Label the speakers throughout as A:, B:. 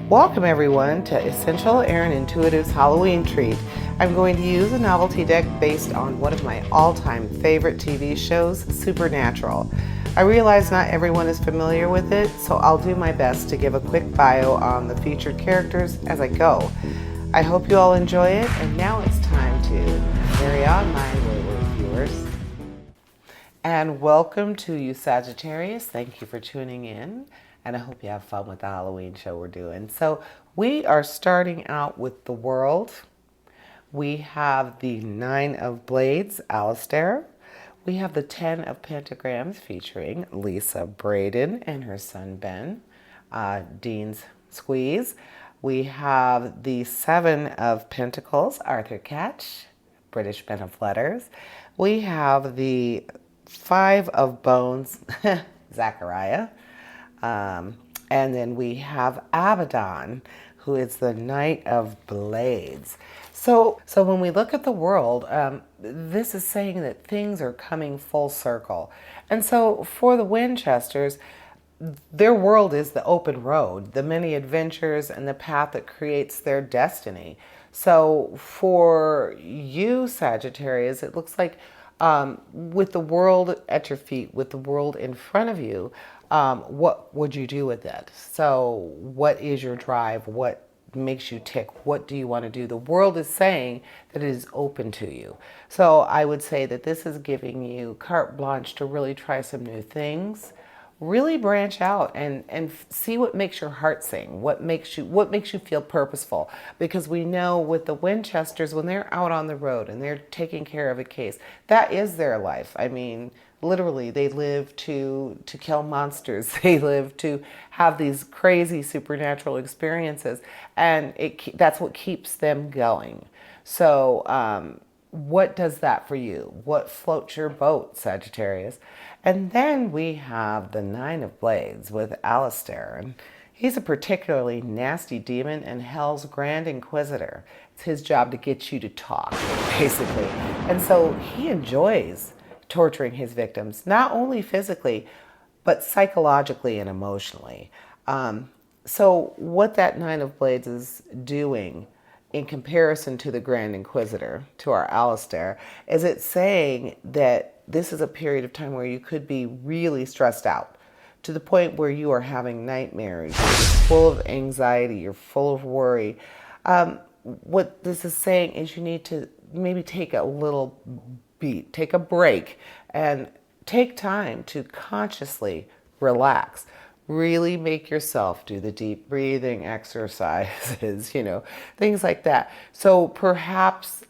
A: Welcome everyone to Essential Erin Intuitive's Halloween treat. I'm going to use a novelty deck based on one of my all-time favorite TV shows, Supernatural. I realize not everyone is familiar with it, so I'll do my best to give a quick bio on the featured characters as I go. I hope you all enjoy it, and now it's time to carry on, my wayward viewers. And welcome to you, Sagittarius. Thank you for tuning in. And I hope you have fun with the Halloween show we're doing. So we are starting out with the world. We have the Nine of Blades, Alistair. We have the 10 of Pentagrams featuring Lisa Braden and her son Ben, Dean's squeeze. We have the 7 of Pentacles, Arthur Catch, British Men of Letters. We have the 5 of Bones, Zachariah. And then we have Abaddon, who is the Knight of Blades. So when we look at the world, this is saying that things are coming full circle. And so for the Winchesters, their world is the open road, the many adventures, and the path that creates their destiny. So for you, Sagittarius, it looks like with the world at your feet, with the world in front of you, what would you do with it? So what is your drive? What makes you tick? What do you want to do? The world is saying that it is open to you. So I would say that this is giving you carte blanche to really try some new things. Really branch out and see what makes your heart sing, what makes you feel purposeful. Because we know with the Winchesters, when they're out on the road and they're taking care of a case, that is their life. I mean, literally, they live to kill monsters. They live to have these crazy supernatural experiences, and that's what keeps them going. So what does that for you? What floats your boat, Sagittarius? And then we have the 9 of Blades with Alistair. And he's a particularly nasty demon and Hell's Grand Inquisitor. It's his job to get you to talk, basically. And so he enjoys torturing his victims, not only physically, but psychologically and emotionally. So what that 9 of Blades is doing in comparison to the Grand Inquisitor, to our Alistair, is it's saying that this is a period of time where you could be really stressed out to the point where you are having nightmares, you're full of anxiety, you're full of worry. What this is saying is you need to maybe take a little beat, take a break, and take time to consciously relax. Really make yourself do the deep breathing exercises, things like that. So perhaps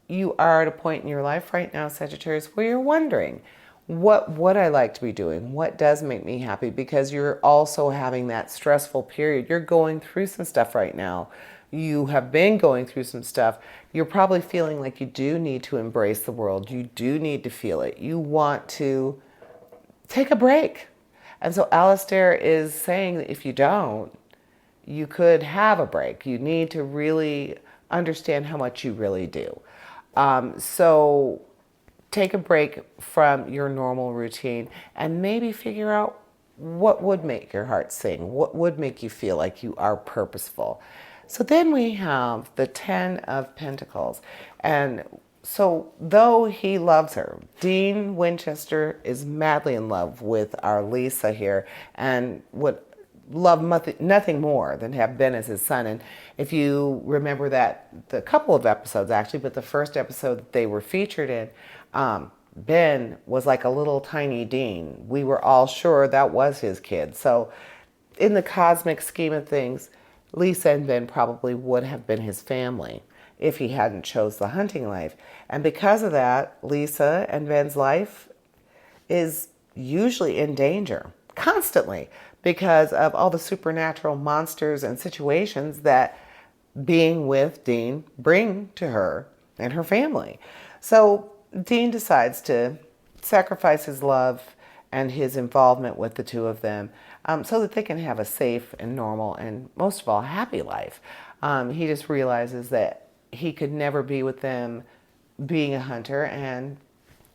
A: you are at a point in your life right now, Sagittarius, where you're wondering, what would I like to be doing? What does make me happy? Because you're also having that stressful period. You're going through some stuff right now. You have been going through some stuff. You're probably feeling like you do need to embrace the world. You do need to feel it. You want to take a break. And so Alistair is saying that if you don't, you could have a break. You need to really understand how much you really do. So take a break from your normal routine and maybe figure out what would make your heart sing, what would make you feel like you are purposeful. So then we have the 10 of Pentacles. And so though he loves her, Dean Winchester is madly in love with our Lisa here and would love nothing more than have Ben as his son. And if you remember that, the couple of episodes actually, but the first episode that they were featured in, Ben was like a little tiny Dean. We were all sure that was his kid. So in the cosmic scheme of things, Lisa and Ben probably would have been his family if he hadn't chose the hunting life. And because of that, Lisa and Ben's life is usually in danger, constantly, because of all the supernatural monsters and situations that being with Dean bring to her and her family. So Dean decides to sacrifice his love and his involvement with the two of them so that they can have a safe and normal and most of all happy life. He just realizes that he could never be with them being a hunter, and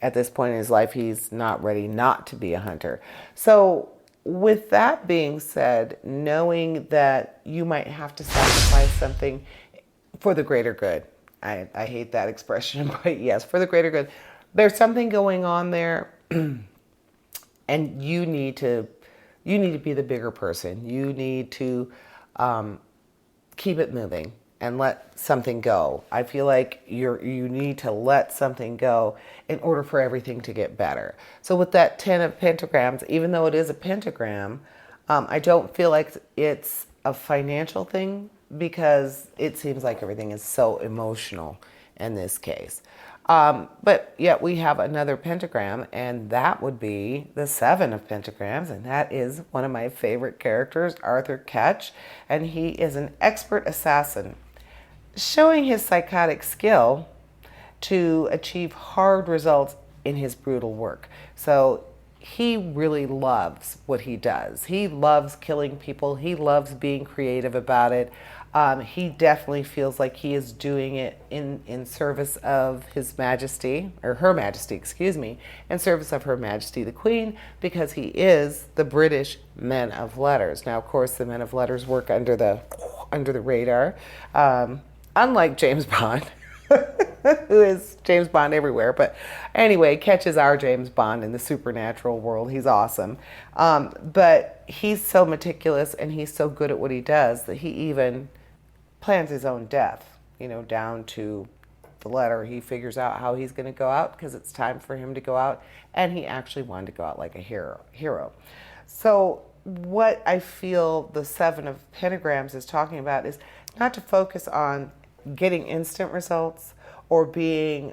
A: at this point in his life he's not ready not to be a hunter. So with that being said, knowing that you might have to sacrifice something for the greater good. I hate that expression, but yes, for the greater good. There's something going on there, and you need to be the bigger person. You need to keep it moving and let something go. I feel like you need to let something go in order for everything to get better. So with that 10 of pentagrams, even though it is a pentagram, I don't feel like it's a financial thing, because it seems like everything is so emotional in this case. But yet we have another pentagram, and that would be the 7 of pentagrams, and that is one of my favorite characters, Arthur Ketch, and he is an expert assassin, showing his psychotic skill to achieve hard results in his brutal work. So he really loves what he does. He loves killing people. He loves being creative about it. He definitely feels like he is doing it in service of His Majesty, or Her Majesty, excuse me, in service of Her Majesty the Queen, because he is the British Men of Letters. Now, of course, the Men of Letters work under the radar, unlike James Bond. Who is James Bond everywhere. But anyway, Ketch is our James Bond in the supernatural world. He's awesome. But he's so meticulous, and he's so good at what he does, that he even plans his own death, down to the letter. He figures out how he's going to go out, because it's time for him to go out, and he actually wanted to go out like a hero. So what I feel the 7 of pentagrams is talking about is not to focus on getting instant results, or being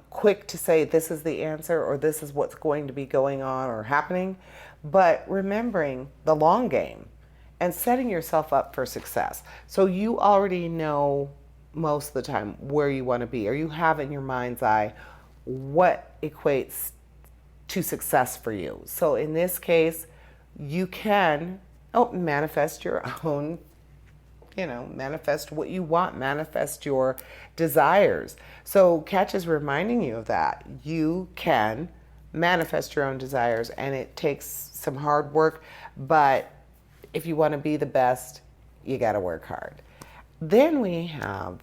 A: quick to say this is the answer, or this is what's going to be going on or happening, but remembering the long game and setting yourself up for success. So you already know most of the time where you want to be, or you have in your mind's eye what equates to success for you. So in this case, you can manifest your own, manifest what you want, manifest your desires. So Ketch is reminding you of that. You can manifest your own desires, and it takes some hard work, but if you want to be the best, you got to work hard. Then we have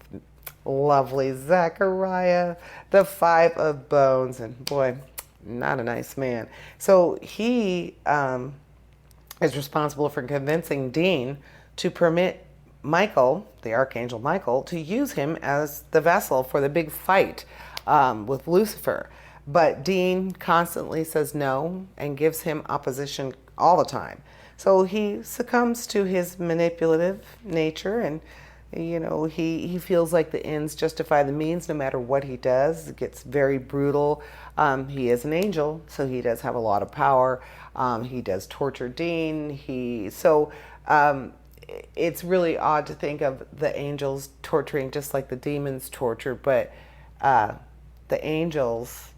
A: lovely Zachariah, the 5 of bones, and boy, not a nice man. So he is responsible for convincing Dean to permit Michael, the Archangel Michael, to use him as the vessel for the big fight with Lucifer. But Dean constantly says no and gives him opposition all the time. So he succumbs to his manipulative nature, and he feels like the ends justify the means no matter what he does. It gets very brutal. He is an angel, so he does have a lot of power. He does torture Dean. It's really odd to think of the angels torturing just like the demons torture, but the angels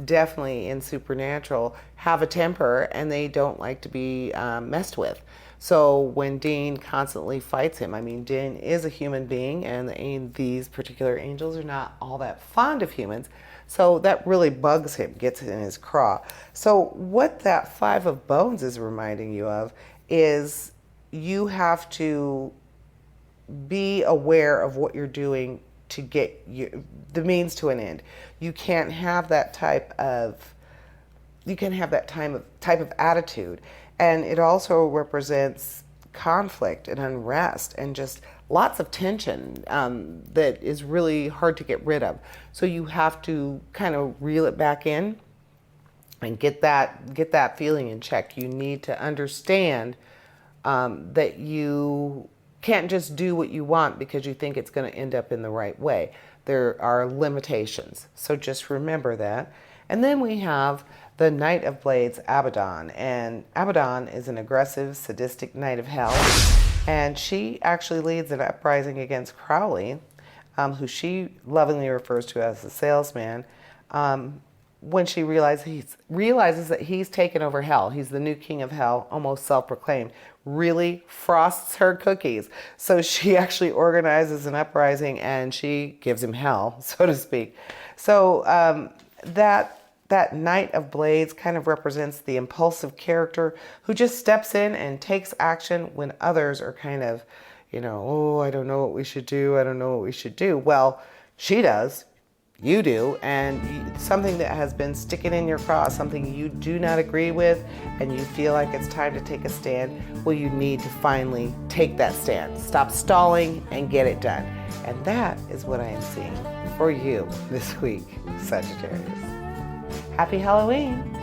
A: definitely in supernatural have a temper, and they don't like to be messed with. So when Dean constantly fights him, Dean is a human being, and these particular angels are not all that fond of humans, so that really bugs him, gets in his craw. So what that 5 of bones is reminding you of is you have to be aware of what you're doing to get the means to an end. You can't have that type of attitude, and it also represents conflict and unrest and just lots of tension that is really hard to get rid of. So you have to kind of reel it back in and get that feeling in check. You need to understand that you can't just do what you want because you think it's going to end up in the right way. There are limitations. So just remember that. And then we have the Knight of Blades, Abaddon. And Abaddon is an aggressive, sadistic knight of hell. And she actually leads an uprising against Crowley, who she lovingly refers to as the salesman, when she realizes that he's taken over hell. He's the new king of hell, almost self-proclaimed, really frosts her cookies. So she actually organizes an uprising, and she gives him hell, so to speak. So that That Knight of Blades kind of represents the impulsive character who just steps in and takes action when others are kind of, oh, I don't know what we should do. I don't know what we should do. Well, she does. You do. And something that has been sticking in your craw, something you do not agree with, and you feel like it's time to take a stand, well, you need to finally take that stand. Stop stalling and get it done. And that is what I am seeing for you this week, Sagittarius. Happy Halloween!